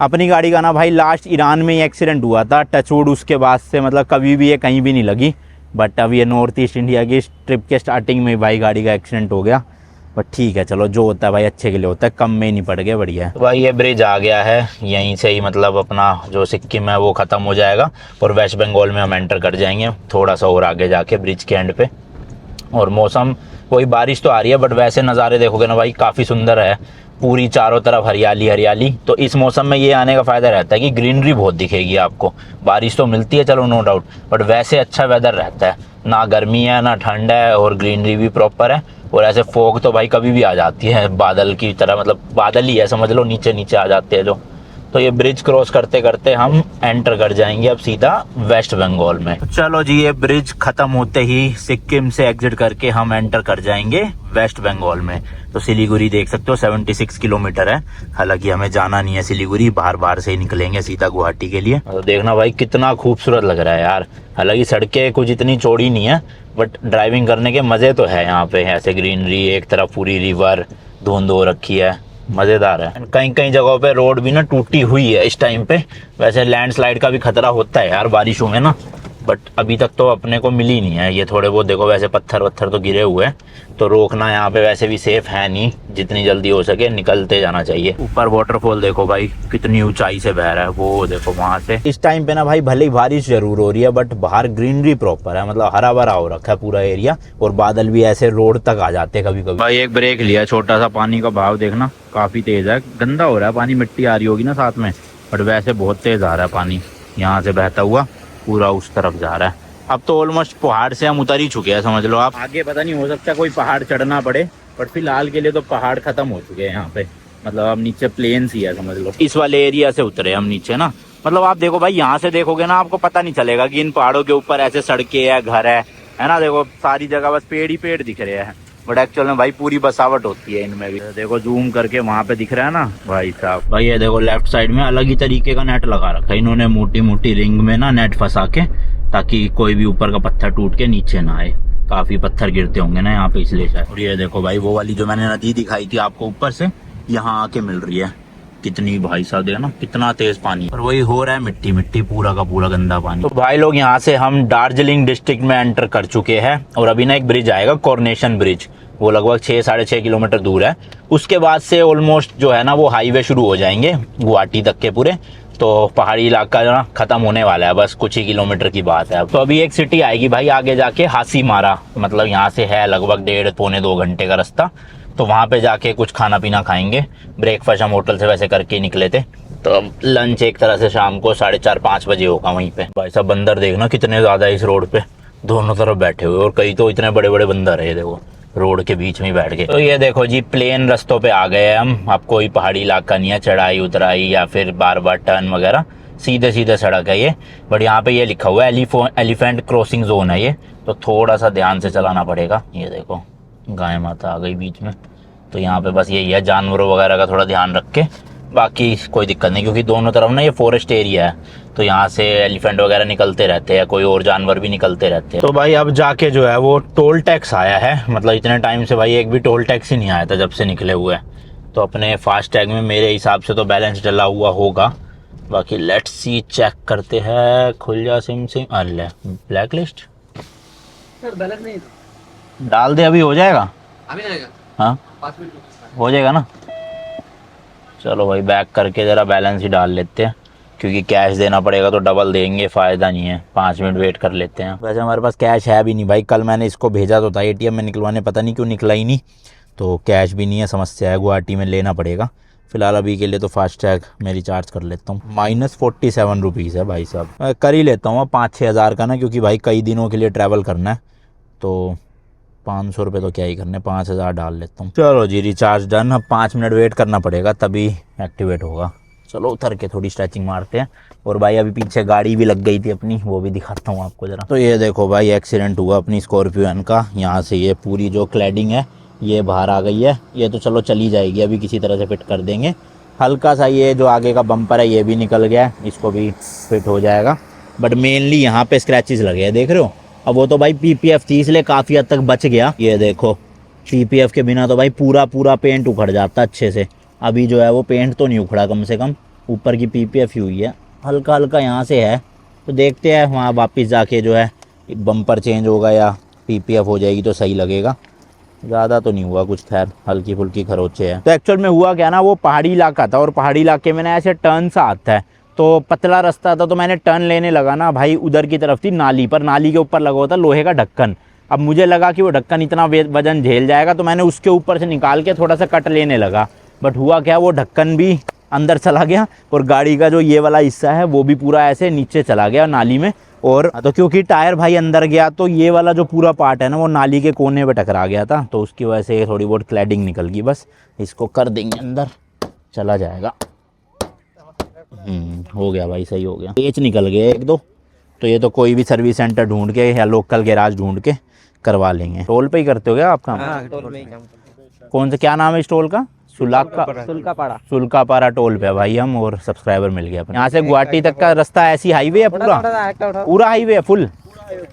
अपनी गाड़ी का ना भाई लास्ट ईरान में ही एक्सीडेंट हुआ था, टचवुड, उसके बाद से मतलब कभी भी ये कहीं भी नहीं लगी। बट अब ये नॉर्थ ईस्ट इंडिया की ट्रिप के स्टार्टिंग में भाई गाड़ी का एक्सीडेंट हो गया। बट ठीक है, चलो जो होता है भाई अच्छे के लिए होता है, कम में ही नहीं पड़ गया, बढ़िया है। तो भाई ये ब्रिज आ गया है, यहीं से ही मतलब अपना जो सिक्किम है वो ख़त्म हो जाएगा और वेस्ट बंगाल में हम एंटर कर जाएंगे थोड़ा सा और आगे जाके ब्रिज के एंड पे। और मौसम कोई बारिश तो आ रही है बट वैसे नज़ारे देखोगे ना भाई काफ़ी सुंदर है, पूरी चारों तरफ हरियाली हरियाली। तो इस मौसम में ये आने का फ़ायदा रहता है कि ग्रीनरी बहुत दिखेगी आपको। बारिश तो मिलती है चलो नो डाउट, बट वैसे अच्छा वेदर रहता है, ना गर्मी है ना ठंड है और ग्रीनरी भी प्रॉपर है। और ऐसे फोग तो भाई कभी भी आ जाती है बादल की तरह, मतलब बादल ही है समझ लो, नीचे नीचे आ जाते हैं जो। तो ये ब्रिज क्रॉस करते करते हम एंटर कर जाएंगे अब सीधा वेस्ट बंगाल में। चलो जी, ये ब्रिज खत्म होते ही सिक्किम से एग्जिट करके हम एंटर कर जाएंगे वेस्ट बंगाल में। तो सिलीगुड़ी देख सकते हो 76 किलोमीटर है। हालांकि हमें जाना नहीं है सिलीगुड़ी, बाहर बाहर से ही निकलेंगे सीधा गुवाहाटी के लिए। तो देखना भाई कितना खूबसूरत लग रहा है यार। हालांकि सड़कें कुछ इतनी चौड़ी नहीं है बट ड्राइविंग करने के मजे तो है यहाँ पे। ऐसे ग्रीनरी, एक तरफ पूरी रिवर, धुंध हो रखी है, मजेदार है। कहीं कहीं जगहों पे रोड भी ना टूटी हुई है इस टाइम पे। वैसे लैंडस्लाइड का भी खतरा होता है यार बारिशों में ना, बट अभी तक तो अपने को मिली नहीं है। ये थोड़े बहुत देखो वैसे पत्थर वत्थर तो गिरे हुए हैं, तो रोकना यहाँ पे वैसे भी सेफ है नहीं, जितनी जल्दी हो सके निकलते जाना चाहिए। ऊपर वाटरफॉल देखो भाई कितनी ऊंचाई से बह रहा है, वो देखो वहां से। इस टाइम पे ना भाई भले ही बारिश जरूर हो रही है बट बाहर ग्रीनरी प्रॉपर है, मतलब हरा भरा हो रखा है पूरा एरिया। और बादल भी ऐसे रोड तक आ जाते हैं कभी कभी। भाई एक ब्रेक लिया, छोटा सा पानी का बहाव देखना काफी तेज है, गंदा हो रहा है पानी, मिट्टी आ रही होगी ना साथ में, बट वैसे बहुत तेज आ रहा है पानी। यहाँ से बहता हुआ पूरा उस तरफ जा रहा है। अब तो ऑलमोस्ट पहाड़ से हम उतर ही चुके हैं समझ लो आप। आगे पता नहीं, हो सकता है कोई पहाड़ चढ़ना पड़े, बट फिलहाल के लिए तो पहाड़ खत्म हो चुके हैं यहाँ पे। मतलब अब नीचे प्लेन्स ही है समझ लो। इस वाले एरिया से उतरे हम नीचे ना। मतलब आप देखो भाई यहाँ से देखोगे ना आपको पता नहीं चलेगा कि इन पहाड़ों के ऊपर ऐसे सड़कें है, घर है ना। देखो सारी जगह बस पेड़ ही पेड़ दिख रहे हैं, बट एक्चुअल में भाई पूरी बसावट होती है इनमें भी। देखो जूम करके वहां पे दिख रहा है ना भाई साहब। भाई ये देखो लेफ्ट साइड में अलग ही तरीके का नेट लगा रखा है इन्होंने, मोटी मोटी रिंग में ना नेट फंसा के, ताकि कोई भी ऊपर का पत्थर टूट के नीचे ना आए। काफी पत्थर गिरते होंगे ना यहाँ पे इसलिए शायद। और ये देखो भाई वो वाली जो मैंने नदी दिखाई थी आपको ऊपर से, यहाँ आके मिल रही है। कितनी भाई साहब देखो ना कितना तेज पानी, और वही हो रहा है मिट्टी मिट्टी, पूरा का पूरा गंदा पानी। तो भाई लोग यहाँ से हम दार्जिलिंग डिस्ट्रिक्ट में एंटर कर चुके हैं और अभी ना एक ब्रिज आएगा कोरोनेशन ब्रिज, वो लगभग 6-6.5 किलोमीटर दूर है। उसके बाद से ऑलमोस्ट जो है ना वो हाईवे शुरू हो जाएंगे गुवाहाटी तक के पूरे। तो पहाड़ी इलाका ना खत्म होने वाला है, बस कुछ ही किलोमीटर की बात है। तो अभी एक सिटी आएगी भाई आगे जाके, हासीमारा, मतलब यहाँ से है लगभग 1.5-2 घंटे का रास्ता। तो वहाँ पे जाके कुछ खाना पीना खाएंगे। ब्रेकफास्ट हम होटल से वैसे करके ही निकले थे, तो अब लंच एक तरह से शाम को 4:30-5 बजे होगा वहीं पे। भाई साहब बंदर देखना कितने ज्यादा है इस रोड पे, दोनों तरफ बैठे हुए, और कई तो इतने बड़े बड़े बंदर है देखो रोड के बीच में बैठ के। तो ये देखो जी प्लेन रास्तों पे आ गए हम। अब कोई पहाड़ी इलाका नहीं है, चढ़ाई उतराई या फिर बार बार टर्न वगैरह, सीधे सीधे सड़क है ये। बट यहाँ पे ये लिखा हुआ है एलिफेंट क्रॉसिंग जोन है ये, तो थोड़ा सा ध्यान से चलाना पड़ेगा। ये देखो गाय माता आ गई बीच में, तो यहाँ पे बस यही है जानवरों वगैरह का थोड़ा ध्यान रख के, बाकी कोई दिक्कत नहीं, क्योंकि दोनों तरफ ना ये फॉरेस्ट एरिया है, तो यहाँ से एलिफेंट वगैरह निकलते रहते हैं, कोई और जानवर भी निकलते रहते हैं। तो भाई अब जाके जो है वो टोल टैक्स आया है, मतलब इतने टाइम से भाई एक भी टोल टैक्स ही नहीं आया था जब से निकले हुए हैं। तो अपने फास्ट टैग में मेरे हिसाब से तो बैलेंस डला हुआ होगा, बाकी लेट्स सी चेक करते हैं। खुल जा सिम अल्ले ब्लैक लिस्ट बैलेंस नहीं डाल दे, अभी हो जाएगा, अभी आएगा। हाँ 5 मिनट हो जाएगा ना। चलो भाई बैक करके ज़रा बैलेंस ही डाल लेते हैं, क्योंकि कैश देना पड़ेगा तो डबल देंगे, फ़ायदा नहीं है। 5 मिनट वेट कर लेते हैं। वैसे हमारे पास कैश है भी नहीं भाई, कल मैंने इसको भेजा तो था एटीएम में निकलवाने, पता नहीं क्यों निकला ही नहीं, तो कैश भी नहीं है, समस्या है। गुवाहाटी में लेना पड़ेगा फिलहाल अभी के लिए, तो फास्ट टैग मैं रिचार्ज कर लेता हूँ। -47 रुपीज़ है भाई साहब, कर ही लेता हूँ 5-6 हज़ार का ना, क्योंकि भाई कई दिनों के लिए ट्रैवल करना है, तो 500 रुपये तो क्या ही करने, 5000 डाल लेता हूँ। चलो जी रिचार्ज डन। अब 5 मिनट वेट करना पड़ेगा तभी एक्टिवेट होगा। चलो उतर के थोड़ी स्ट्रेचिंग मारते हैं। और भाई अभी पीछे गाड़ी भी लग गई थी अपनी, वो भी दिखाता हूँ आपको ज़रा। तो ये देखो भाई एक्सीडेंट हुआ अपनी स्कॉर्पियो का, यहाँ से ये पूरी जो क्लैडिंग है ये बाहर आ गई है। ये तो चलो चली जाएगी, अभी किसी तरह से फिट कर देंगे। हल्का सा ये जो आगे का बम्पर है ये भी निकल गया है, इसको भी फिट हो जाएगा। बट मेनली यहाँ पे स्क्रैचेस लगे हैं, देख रहे हो। अब वो तो भाई पीपीएफ थी इसलिए काफ़ी हद तक बच गया। ये देखो पीपीएफ के बिना तो भाई पूरा पेंट उखड़ जाता अच्छे से। अभी जो है वो पेंट तो नहीं उखड़ा कम से कम, ऊपर की पीपीएफ हुई है, हल्का हल्का यहाँ से है, तो देखते हैं वहाँ वापस जाके जो है बम्पर चेंज होगा या पीपीएफ हो जाएगी तो सही लगेगा। ज़्यादा तो नहीं हुआ कुछ, खैर हल्की फुल्की खरोचे हैं। तो एक्चुअल में हुआ क्या ना, वो पहाड़ी इलाका था और पहाड़ी इलाके में ना ऐसे टर्न सा आता है, तो पतला रास्ता था, तो मैंने टर्न लेने लगा ना भाई, उधर की तरफ थी नाली, पर नाली के ऊपर लगा हुआ था लोहे का ढक्कन। अब मुझे लगा कि वो ढक्कन इतना वजन झेल जाएगा, तो मैंने उसके ऊपर से निकाल के थोड़ा सा कट लेने लगा, बट हुआ क्या, वो ढक्कन भी अंदर चला गया और गाड़ी का जो ये वाला हिस्सा है वो भी पूरा ऐसे नीचे चला गया नाली में। और तो क्योंकि टायर भाई अंदर गया, तो ये वाला जो पूरा पार्ट है ना वो नाली के कोने पे टकरा गया था, तो उसकी वजह से थोड़ी बहुत क्लैडिंग निकल गई। बस इसको कर देंगे अंदर, चला जाएगा। हो गया भाई, सही हो गया। पेच निकल गए एक दो, तो ये तो कोई भी सर्विस सेंटर ढूंढ के या लोकल गैराज ढूंढ के करवा लेंगे। टोल पे ही करते हो क्या आप काम? कौन सा, क्या नाम है इस टोल का? सुल्कापाड़ा टोल पे भाई हम, और सब्सक्राइबर मिल गया। यहाँ से गुवाहाटी तक का रास्ता ऐसी हाईवे है पूरा? पूरा हाईवे है फुल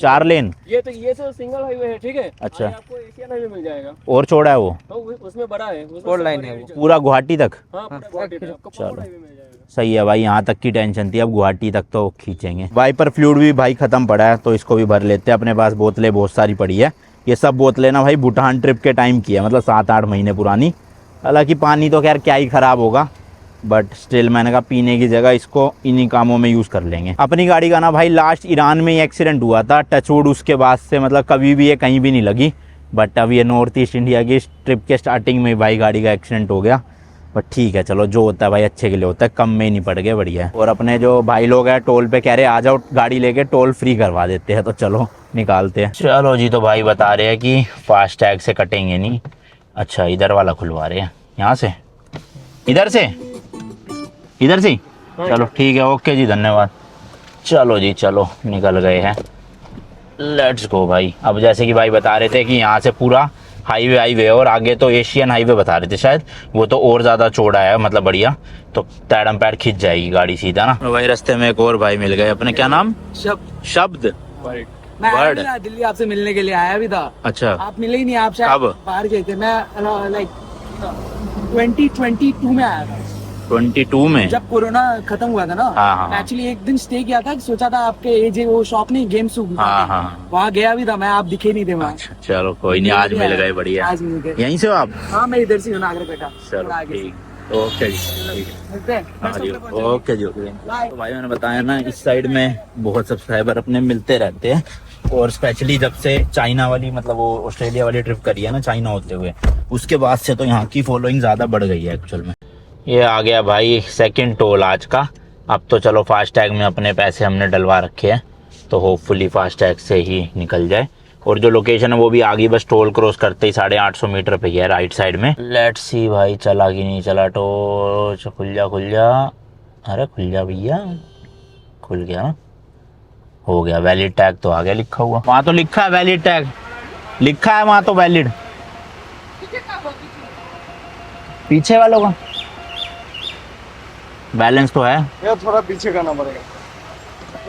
4 लेन? ये तो सिंगल हाईवे है, ठीक है। अच्छा, आपको एशियन हाईवे मिल जाएगा, और चौड़ा है वो? तो उसमें बड़ा है, फोर लाइन है वो, पूरा गुवाहाटी तक? हाँ, पूरा गुवाहाटी तक आपको चलो। फोर हाईवे मिल जाएगा। सही है भाई, यहाँ तक की टेंशन थी, अब गुवाहाटी तक तो खींचेंगे। वाइपर फ्लूइड भी भाई ख़त्म पड़ा है, तो इसको भी भर लेते हैं। अपने पास बोतलें बहुत सारी पड़ी है, ये सब बोतलें ना भाई भूटान ट्रिप के टाइम की है, मतलब 7-8 महीने पुरानी। हालांकि पानी तो खैर क्या ही ख़राब होगा, बट स्टिल मैंने कहा पीने की जगह इसको इन्हीं कामों में यूज़ कर लेंगे। अपनी गाड़ी का ना भाई लास्ट ईरान में ही एक्सीडेंट हुआ था, टचवुड, उसके बाद से मतलब कभी भी ये कहीं भी नहीं लगी। बट अब ये नॉर्थ ईस्ट इंडिया की ट्रिप के स्टार्टिंग में भाई गाड़ी का एक्सीडेंट हो गया। बट ठीक है, चलो जो होता है भाई अच्छे के लिए होता है, कम में ही नहीं पड़ गए, बढ़िया है। और अपने जो भाई लोग हैं टोल पे कह रहे आ जाओ गाड़ी लेके, टोल फ्री करवा देते हैं, तो चलो निकालते हैं। चलो जी, तो भाई बता रहे हैं कि फास्ट टैग से कटेंगे नहीं। अच्छा, इधर वाला खुलवा रहे हैं, यहाँ से, इधर से चलो ठीक है, ओके जी, धन्यवाद। चलो जी, चलो निकल गए हैं, लेट्स गो भाई। अब जैसे कि भाई बता रहे थे कि यहाँ से पूरा हाईवे और आगे तो एशियन हाईवे बता रहे थे शायद, वो तो और ज़्यादा चौड़ा है, मतलब बढ़िया, तो तैडम पैड खिंच जाएगी गाड़ी सीधा ना। वही रास्ते में एक और भाई मिल गए अपने, क्या नाम? शब्द। मैं आया भी था दिल्ली, आपसे मिलने के लिए आया भी था। अच्छा, आप मिले ही नहीं, आप शायद बाहर गए थे। मैं लाइक 2022 में आया था, 22 में जब कोरोना खत्म हुआ था ना। हाँ। एक्चुअली एक दिन स्टे किया था, सोचा था आपके एजे वो शॉप नहीं, गेम सूप, वहाँ गया भी था मैं, आप दिखे नहीं थे वहाँ। अच्छा, चलो कोई नहीं, आज मिल गए, बढ़िया। आज मिल गए। यहीं से हो आप? हाँ, मैं इधर से हूँ, नागरपेटा। चलो ठीक, ओके जी, ओके जी, ओके। तो भाई मैंने बताया ना, इस साइड में बहुत सब्सक्राइबर अपने मिलते रहते हैं, और स्पेशली जब से चाइना वाली, मतलब वो ऑस्ट्रेलिया वाली ट्रिप करी है ना चाइना होते हुए, उसके बाद से तो यहाँ की फॉलोइंग ज़्यादा बढ़ गई है एक्चुअल में। ये आ गया भाई सेकंड टोल आज का। अब तो चलो फास्ट टैग में अपने पैसे हमने डलवा रखे हैं, तो होपफुली फास्ट टैग से ही निकल जाए। और जो लोकेशन है वो भी आगे, बस टोल क्रॉस करते ही 850 मीटर पे ही है, राइट साइड में। लेट्स सी भाई चला कि नहीं चला टोल। खुल जा, अरे खुल जा भैया, खुल गया ना, हो गया। वैलिड टैग तो आ गया लिखा हुआ, वहाँ तो लिखा है वैलिड टैग, लिखा है वहाँ तो वैलिड। पीछे वालों का बैलेंस तो है, ये थोड़ा पीछे करना पड़ेगा,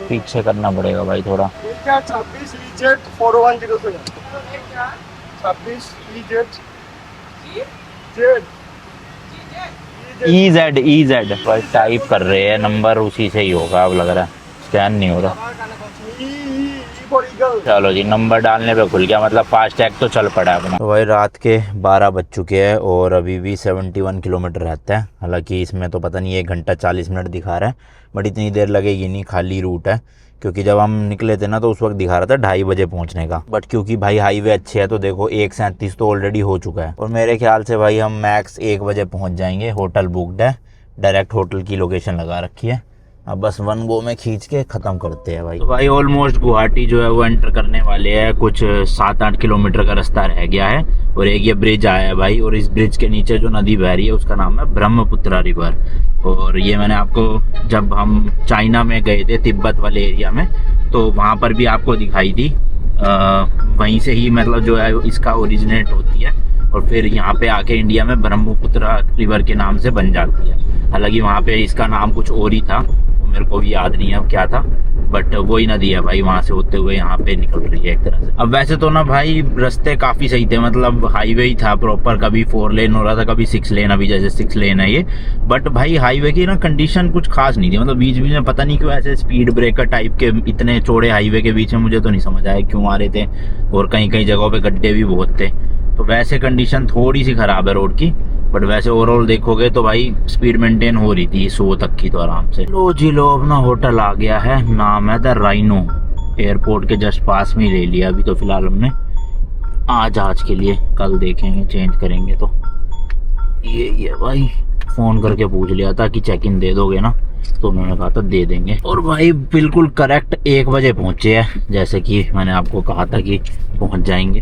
पीछे करना पड़ेगा भाई थोड़ा। 26 EZ 410 से 26 EZ भाई टाइप कर रहे हैं नंबर, उसी से ही होगा अब लग रहा है, स्कैन नहीं हो रहा। चलो जी, नंबर डालने पे खुल गया, मतलब फास्ट टैग तो चल पड़ा अपना। तो भाई रात के 12 बज चुके हैं और अभी भी 71 किलोमीटर रहता है। हालांकि इसमें तो पता नहीं 1 घंटा 40 मिनट दिखा रहा है, बट इतनी देर लगेगी नहीं, खाली रूट है। क्योंकि जब हम निकले थे ना तो उस वक्त दिखा रहा था 2:30 बजे पहुंचने का, बट क्योंकि भाई हाईवे अच्छे है तो देखो 1:37 तो ऑलरेडी हो चुका है। और मेरे ख्याल से भाई हम मैक्स 1 बजे पहुँच जाएंगे। होटल बुकड है, डायरेक्ट होटल की लोकेशन लगा रखी है, अब बस 1 गो में खींच के ख़त्म करते हैं भाई। तो भाई ऑलमोस्ट गुवाहाटी जो है वो एंटर करने वाले हैं, कुछ 7-8 किलोमीटर का रास्ता रह गया है। और एक ये ब्रिज आया है भाई, और इस ब्रिज के नीचे जो नदी बह रही है उसका नाम है ब्रह्मपुत्रा रिवर। और ये मैंने आपको जब हम चाइना में गए थे तिब्बत वाले एरिया में, तो वहाँ पर भी आपको दिखाई दी, वहीं से ही मतलब जो है इसका ओरिजिनेट होती है, और फिर यहाँ पे आके इंडिया में ब्रह्मपुत्रा रिवर के नाम से बन जाती है। हालांकि वहाँ पे इसका नाम कुछ और ही था, मेरे को भी याद नहीं है अब क्या था, बट वही नदी है भाई, वहां से होते हुए यहाँ पे निकल रही है एक तरह से। अब वैसे तो ना भाई रास्ते काफी सही थे, मतलब हाईवे ही था प्रॉपर, कभी 4 लेन हो रहा था, कभी 6 लेन, अभी जैसे 6 लेन है ये। बट भाई हाईवे की ना कंडीशन कुछ खास नहीं थी, मतलब बीच बीच में पता नहीं क्यों ऐसे स्पीड ब्रेकर टाइप के इतने चौड़े हाईवे के बीच में, मुझे तो नहीं समझ आया क्यों आ रहे थे, और कहीं कहीं जगहों पे गड्ढे भी बहुत थे। तो वैसे कंडीशन थोड़ी सी खराब है रोड की, बट वैसे ओवरऑल देखोगे तो भाई स्पीड मेंटेन हो रही थी 100 तक की तो आराम से। लो जी लो, अपना होटल आ गया है, नाम है द राइनो, एयरपोर्ट के जस्ट पास में ही ले लिया अभी तो फिलहाल हमने आज के लिए, कल देखेंगे चेंज करेंगे। तो ये भाई फोन करके पूछ लिया था कि चेक इन दे दोगे ना, तो उन्होंने कहा था दे देंगे। और भाई बिल्कुल करेक्ट 1 बजे पहुंचे हैं, जैसे कि मैंने आपको कहा था कि पहुंच जाएंगे।